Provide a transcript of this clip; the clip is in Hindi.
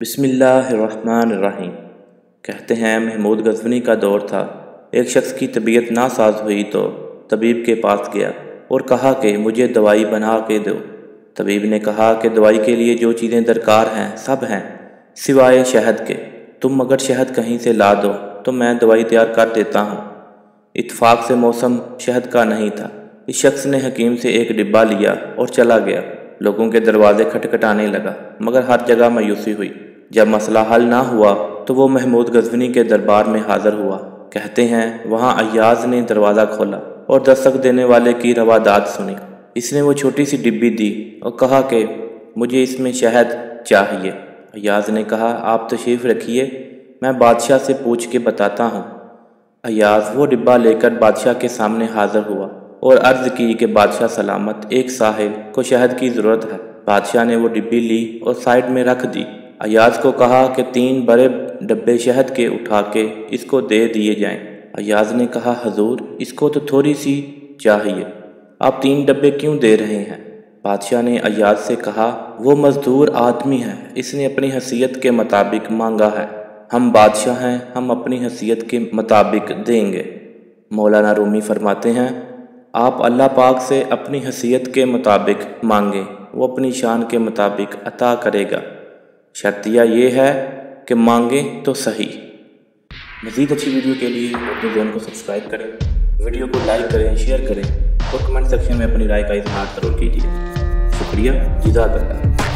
बिस्मिल्लाहिर्रहमानिर्रहीम। कहते हैं महमूद गज़नवी का दौर था। एक शख्स की तबीयत नासाज हुई तो तबीब के पास गया और कहा कि मुझे दवाई बना के दो। तबीब ने कहा कि दवाई के लिए जो चीज़ें दरकार हैं सब हैं सिवाय शहद के। तुम अगर शहद कहीं से ला दो तो मैं दवाई तैयार कर देता हूँ। इत्तेफाक से मौसम शहद का नहीं था। इस शख्स ने हकीम से एक डिब्बा लिया और चला गया। लोगों के दरवाजे खटखटाने लगा मगर हर जगह मायूसी हुई। जब मसला हल ना हुआ तो वो महमूद गज़नवी के दरबार में हाज़िर हुआ। कहते हैं वहाँ अय्याज़ ने दरवाज़ा खोला और दस्तक देने वाले की रवादात सुनी। इसने वो छोटी सी डिब्बी दी और कहा कि मुझे इसमें शहद चाहिए। अय्याज़ ने कहा आप तशरीफ़ रखिए, मैं बादशाह से पूछ के बताता हूँ। अय्याज़ वो डिब्बा लेकर बादशाह के सामने हाज़िर हुआ और अर्ज़ की कि बादशाह सलामत, एक साहिल को शहद की ज़रूरत है। बादशाह ने वो डिब्बी ली और साइड में रख दी। अय्याज़ को कहा कि 3 बड़े डब्बे शहद के उठा के इसको दे दिए जाएं। अय्याज़ ने कहा हजूर, इसको तो थोड़ी सी चाहिए, आप 3 डब्बे क्यों दे रहे हैं? बादशाह ने अय्याज़ से कहा वो मज़दूर आदमी है, इसने अपनी हैसियत के मुताबिक मांगा है। हम बादशाह हैं, हम अपनी हैसियत के मुताबिक देंगे। मौलाना रूमी फरमाते हैं आप अल्लाह पाक से अपनी हैसियत के मुताबिक मांगें, वो अपनी शान के मुताबिक अता करेगा। शर्तिया ये है कि मांगें तो सही। मज़ीद अच्छी वीडियो के लिए अपने चैनल को सब्सक्राइब करें, वीडियो को लाइक करें, शेयर करें और कमेंट सेक्शन में अपनी राय का इज़हार ज़रूर कीजिए। शुक्रिया, जज़ाकल्लाह।